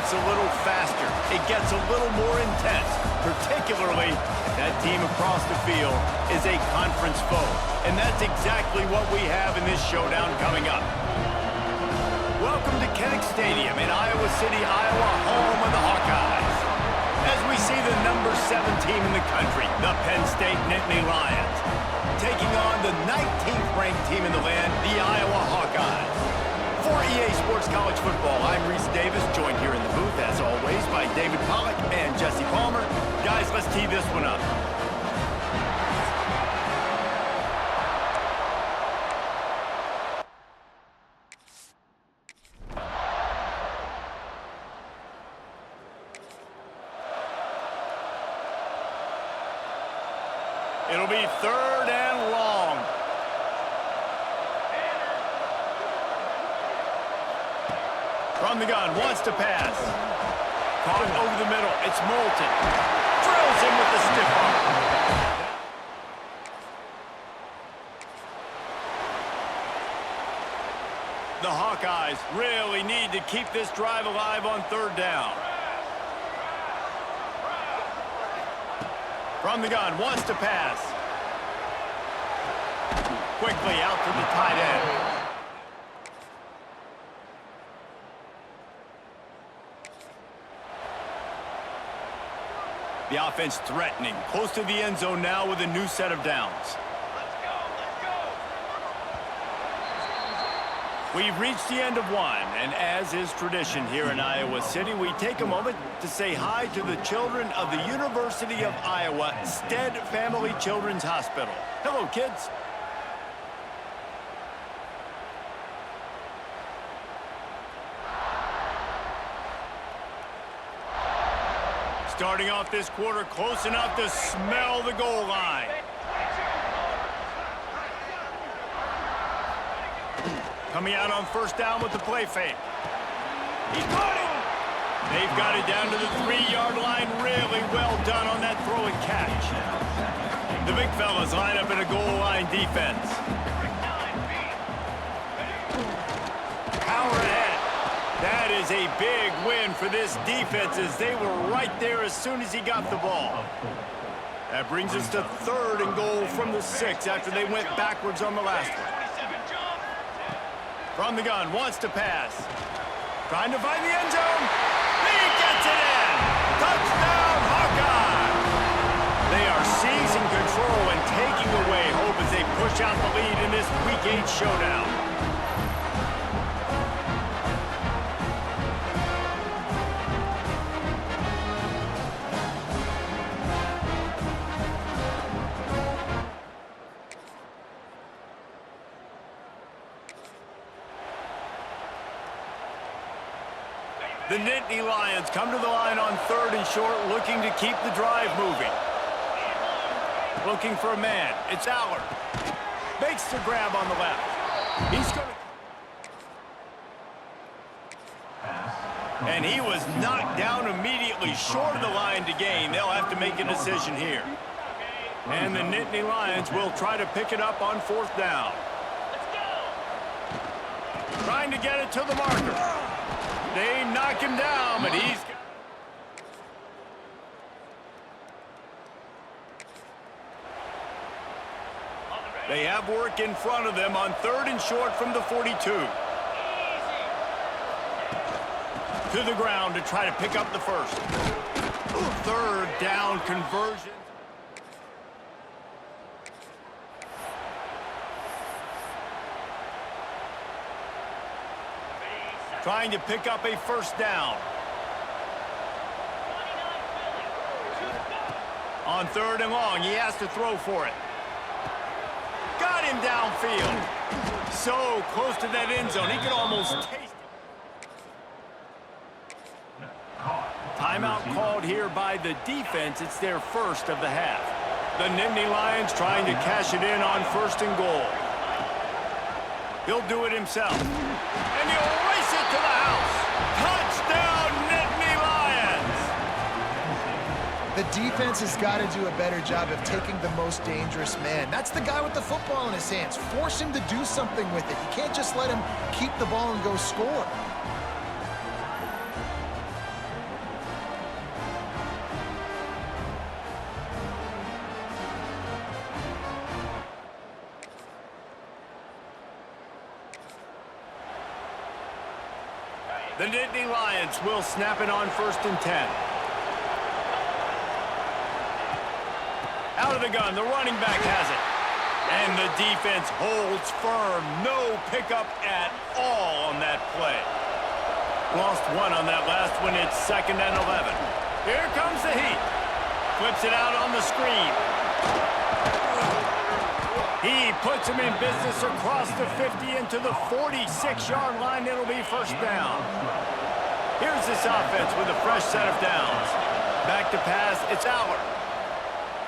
gets a little faster. It gets a little more intense, particularly if that team across the field is a conference foe. And that's exactly what we have in this showdown coming up. Welcome to Kinnick Stadium in Iowa City, Iowa, home of the Hawkeyes. As we see the number 7 team in the country, the Penn State Nittany Lions, taking on the 19th ranked team in the land, the Iowa Hawkeyes. For EA Sports College Football, I'm Reese Davis, joined here in the booth, as always, by David Pollack and Jesse Palmer. Guys, let's tee this one up. It'll be 3rd and long. From the gun, wants to pass. Caught over the middle, it's Moulton. Drills him with the stiff arm. The Hawkeyes really need to keep this drive alive on 3rd down. From the gun, wants to pass. Quickly out to the tight end. The offense threatening, close to the end zone now with a new set of downs. We've reached the end of one, and as is tradition here in Iowa City, we take a moment to say hi to the children of the University of Iowa Stead Family Children's Hospital. Hello, kids. Starting off this quarter close enough to smell the goal line. Coming out on 1st down with the play fake. He's got it. They've got it down to the 3-yard line. Really well done on that throw and catch. The big fellas line up in a goal line defense. Power ahead. That is a big win for this defense as they were right there as soon as he got the ball. That brings us to 3rd and goal from the 6 after they went backwards on the last one. From the gun, wants to pass. Trying to find the end zone. He gets it in! Touchdown, Hawkeyes! They are seizing control and taking away hope as they push out the lead in this Week 8 showdown. The Nittany Lions come to the line on 3rd and short, looking to keep the drive moving. Looking for a man. It's Allard. Makes the grab on the left. He's going to... And he was knocked down immediately short of the line to gain. They'll have to make a decision here. And the Nittany Lions will try to pick it up on 4th down. Trying to get it to the marker. They knock him down, but he's... They have work in front of them on 3rd and short from the 42. To the ground to try to pick up the 1st. 3rd down conversion. Trying to pick up a 1st down. On 3rd and long, he has to throw for it. Got him downfield. So close to that end zone, he could almost taste it. Timeout called here by the defense. It's their 1st of the half. The Nittany Lions trying to cash it in on 1st and goal. He'll do it himself. And he'll race it to the house. Touchdown, Nittany Lions! The defense has got to do a better job of taking the most dangerous man. That's the guy with the football in his hands. Force him to do something with it. You can't just let him keep the ball and go score. The Nittany Lions will snap it on 1st and 10. Out of the gun, the running back has it. And the defense holds firm. No pickup at all on that play. Lost one on that last one. It's 2nd and 11. Here comes the heat. Flips it out on the screen. He puts him in business across the 50 into the 46-yard line. It'll be 1st down. Here's this offense with a fresh set of downs. Back to pass, it's Aller.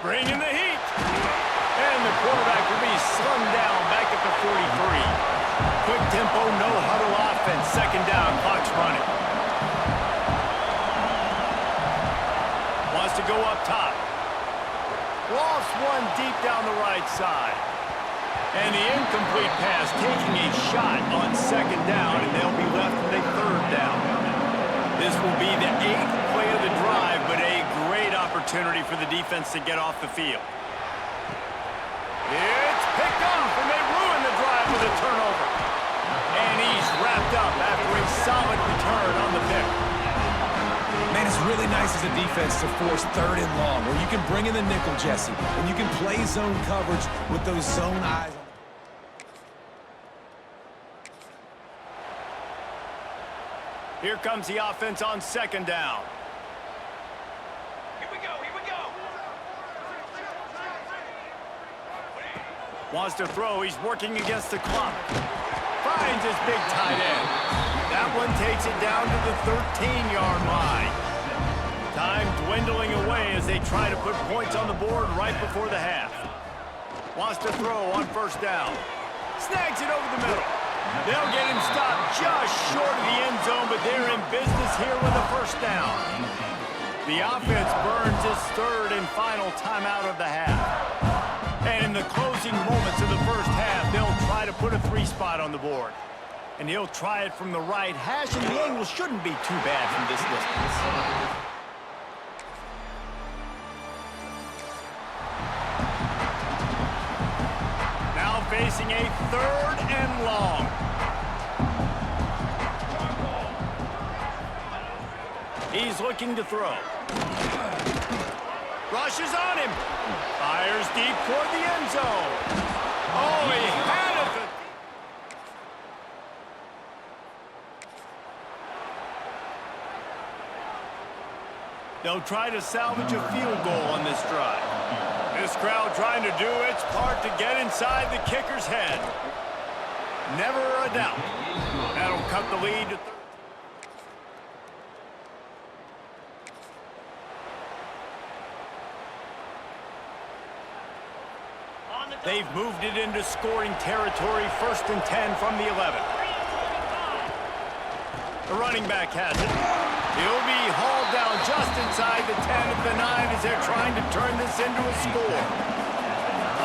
Bringing the heat. And the quarterback will be slung down back at the 43. Quick tempo, no huddle offense. 2nd down, clock's running. Wants to go up top. Lost one deep down the right side. And the incomplete pass taking a shot on 2nd down, and they'll be left with a 3rd down. This will be the 8th play of the drive, but a great opportunity for the defense to get off the field. It's picked off, and they ruin the drive with a turnover. And he's wrapped up after a solid return on the pick. Man, it's really nice as a defense to force 3rd and long, where you can bring in the nickel, Jesse, and you can play zone coverage with those zone eyes. Here comes the offense on 2nd down. Here we go, here we go. Wants to throw, he's working against the clock. Finds his big tight end. That one takes it down to the 13-yard line. Time dwindling away as they try to put points on the board right before the half. Wants to throw on 1st down. Snags it over the middle. They'll get him stopped just short of the end zone, but they're in business here with a 1st down. The offense burns its 3rd and final timeout of the half. And in the closing moments of the 1st half, they'll try to put a 3 spot on the board. And he'll try it from the right hash, and the angle shouldn't be too bad from this distance. Facing a 3rd and long. He's looking to throw. Rushes on him. Fires deep toward the end zone. Oh, he had it. They'll try to salvage a field goal on this drive. This crowd trying to do its part to get inside the kicker's head. Never a doubt. That'll cut the lead to They've moved it into scoring territory. 1st and 10 from the 11. The running back has it. He'll be hauled down just inside the 10 at the 9 as they're trying to turn this into a score.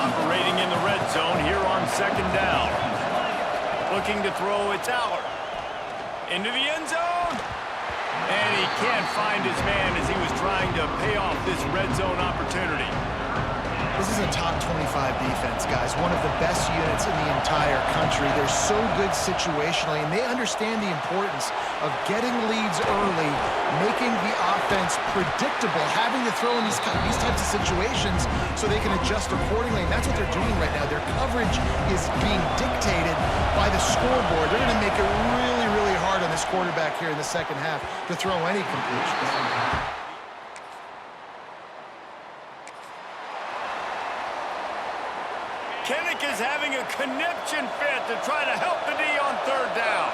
Operating in the red zone here on 2nd down. Looking to throw, it's Aller. Into the end zone. And he can't find his man as he was trying to pay off this red zone opportunity. This is a top 25 defense, guys. One of the best units in the entire country. They're so good situationally, and they understand the importance of getting leads early, making the offense predictable, having to throw in these types of situations so they can adjust accordingly. And that's what they're doing right now. Their coverage is being dictated by the scoreboard. They're going to make it really, really hard on this quarterback here in the 2nd half to throw any completions. Kinnick is having a conniption fit to try to help the D on 3rd down.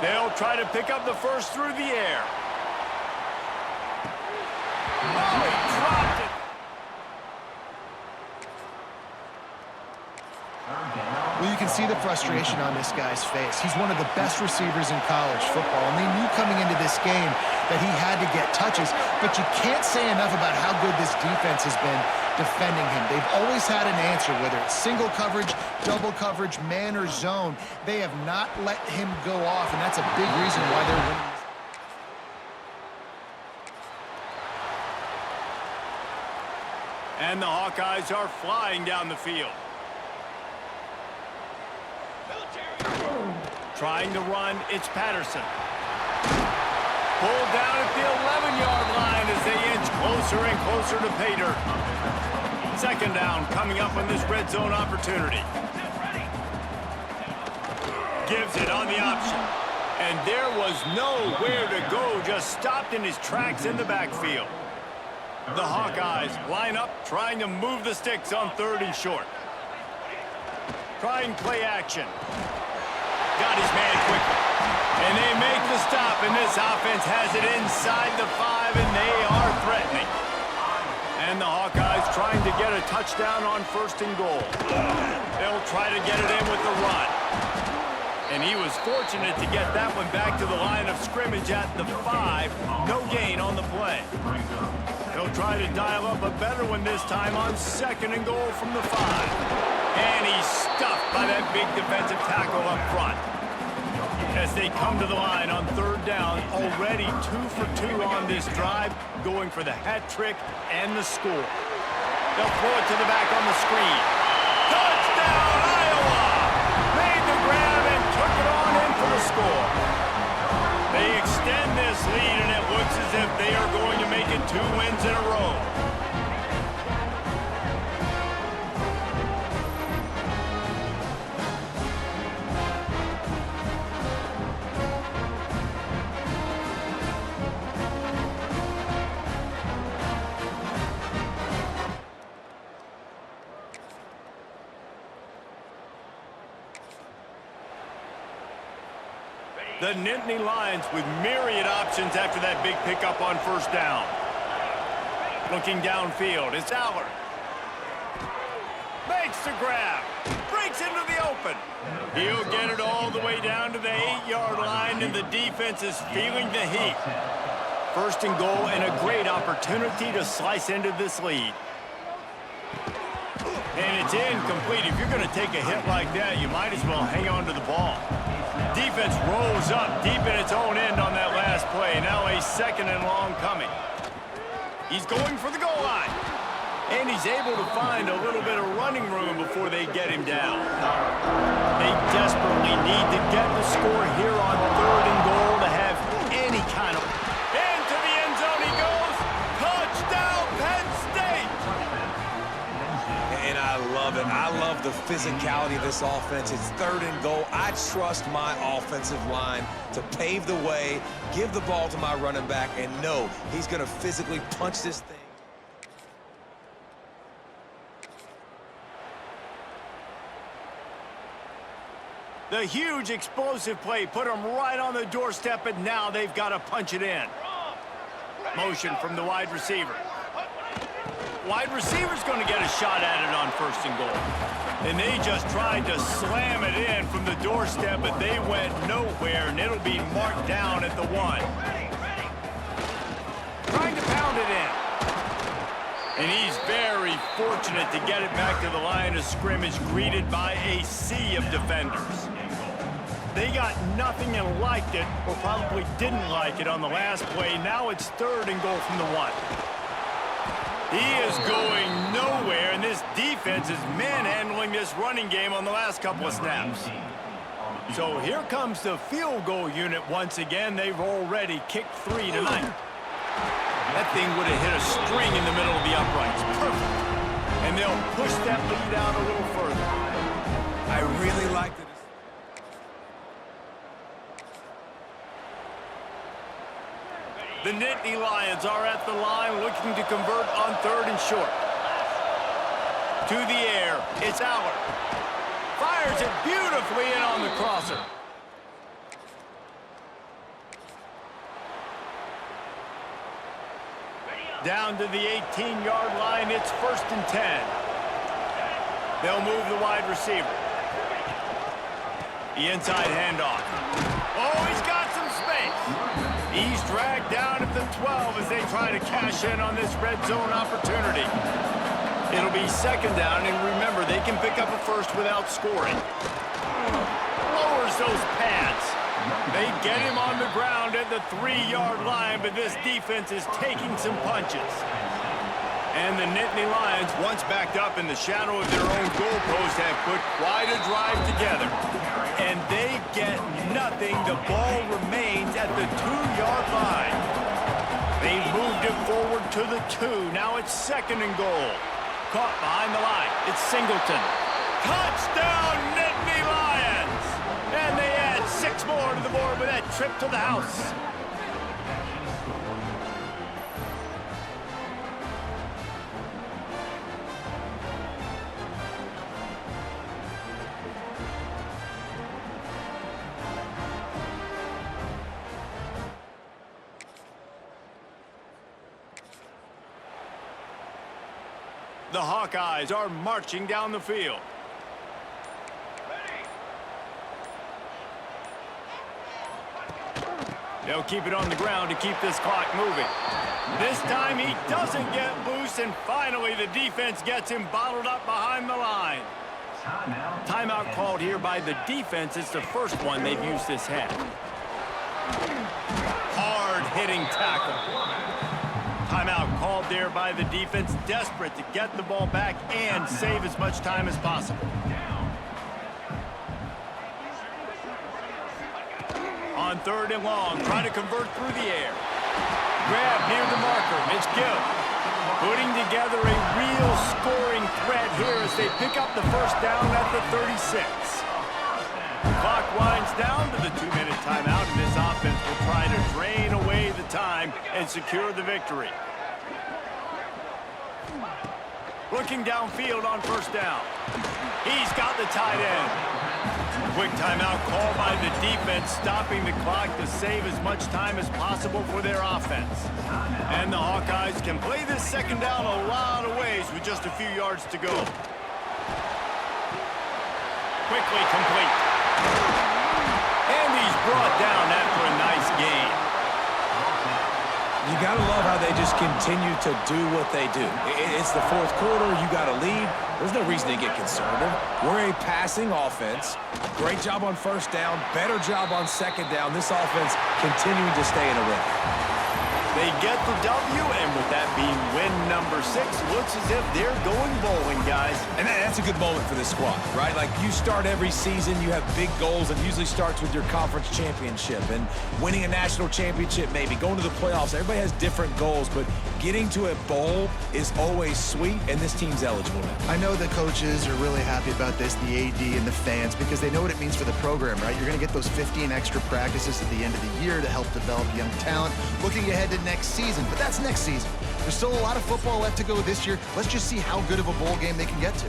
They'll try to pick up the 1st through the air. Oh, he dropped it. Well, you can see the frustration on this guy's face. He's one of the best receivers in college football, and they knew coming into this game that he had to get touches, but you can't say enough about how good this defense has been defending him. They've always had an answer, whether it's single coverage, double coverage, man or zone. They have not let him go off, and that's a big reason why they're winning. And the Hawkeyes are flying down the field. Trying to run, it's Patterson. Pulled down at the 11-yard line as they inch closer and closer to pay dirt. Second down coming up on this red zone opportunity. Gives it on the option. And there was nowhere to go, just stopped in his tracks in the backfield. The Hawkeyes line up, trying to move the sticks on 3rd and short. Trying play action. Got his man quickly. And they make the stop, and this offense has it inside the 5, and they are threatening. And the Hawkeyes trying to get a touchdown on 1st and goal. They'll try to get it in with the run. And he was fortunate to get that one back to the line of scrimmage at the 5. No gain on the play. They'll try to dial up a better one this time on 2nd and goal from the 5. And he's stuffed by that big defensive tackle up front. As they come to the line on 3rd down, already 2 for 2 on this drive, going for the hat trick and the score. They'll throw it to the back on the screen. Touchdown, Iowa! Made the grab and took it on in for the score. They extend this lead, and it looks as if they are going to make it 2 wins in a row. The Nittany Lions with myriad options after that big pickup on 1st down. Looking downfield, it's Aller. Makes the grab. Breaks into the open. He'll get it all the way down to the 8-yard line, and the defense is feeling the heat. 1st and goal, and a great opportunity to slice into this lead. And it's incomplete. If you're going to take a hit like that, you might as well hang on to the ball. Defense rolls up deep in its own end on that last play. Now a 2nd and long coming. He's going for the goal line. And he's able to find a little bit of running room before they get him down. They desperately need to get the score here on 3rd and goal to have any kind of... Into the end zone he goes. Touchdown, Penn State! And I love it. I love the physicality of this offense. It's 3rd and goal. I trust my offensive line to pave the way, give the ball to my running back, and know he's going to physically punch this thing. The huge explosive play put them right on the doorstep, and now they've got to punch it in. Motion from the wide receiver. Wide receiver's going to get a shot at it on 1st and goal. And they just tried to slam it in from the doorstep, but they went nowhere, and it'll be marked down at the 1. Trying to pound it in. And he's very fortunate to get it back to the line of scrimmage, greeted by a sea of defenders. They got nothing and liked it, or probably didn't like it on the last play. Now it's 3rd and goal from the 1. He is going nowhere, and this defense is manhandling this running game on the last couple of snaps. So here comes the field goal unit once again. They've already kicked 3 tonight. That thing would have hit a string in the middle of the uprights. Perfect. And they'll push that lead out a little further. I really like it. The Nittany Lions are at the line looking to convert on 3rd and short. To the air, it's Aller. Fires it beautifully in on the crosser. Down to the 18-yard line, it's 1st and 10. They'll move the wide receiver. The inside handoff. Oh, he's got some space. He's dragged down at the 12 as they try to cash in on this red zone opportunity. It'll be 2nd down, and remember, they can pick up a 1st without scoring. Lowers those pads. They get him on the ground at the 3-yard line, but this defense is taking some punches. And the Nittany Lions, once backed up in the shadow of their own goalpost, have put quite a drive together. and they get nothing. The ball remains at the 2-yard line. They moved it forward to the 2. Now it's 2nd and goal. Caught behind the line. It's Singleton. Touchdown, Nittany Lions! And they add 6 more to the board with that trip to the house. The Hawkeyes are marching down the field. They'll keep it on the ground to keep this clock moving. This time he doesn't get loose, and finally the defense gets him bottled up behind the line. Timeout called here by the defense. It's the first one they've used this half. Hard-hitting tackle. Timeout called there by the defense, desperate to get the ball back and save as much time as possible. On 3rd and long, trying to convert through the air. Grab near the marker, Mitch Gill. Putting together a real scoring threat here as they pick up the first down at the 36. The clock winds down to the 2-minute timeout, and this offense will try to drain away the time and secure the victory. Looking downfield on 1st down. He's got the tight end. Quick timeout called by the defense, stopping the clock to save as much time as possible for their offense. And the Hawkeyes can play this 2nd down a lot of ways with just a few yards to go. Quickly complete. And he's brought down after a nice gain. You got to love how they just continue to do what they do. It's the 4th quarter. You got a lead. There's no reason to get conservative. We're a passing offense. Great job on 1st down. Better job on 2nd down. This offense continuing to stay in a rhythm. They get the W, and with that being win number 6, looks as if they're going bowling, guys. And that's a good moment for this squad, right? Like, you start every season, you have big goals, and usually starts with your conference championship and winning a national championship, maybe going to the playoffs. Everybody has different goals, but getting to a bowl is always sweet, and this team's eligible now. I know the coaches are really happy about this, the AD and the fans, because they know what it means for the program, right? You're going to get those 15 extra practices at the end of the year to help develop young talent. Looking ahead to next season, but that's next season. There's still a lot of football left to go this year. Let's just see how good of a bowl game they can get to.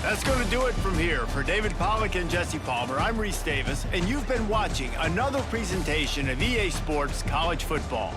That's going to do it from here. For David Pollack and Jesse Palmer, I'm Reese Davis, and you've been watching another presentation of EA Sports College Football.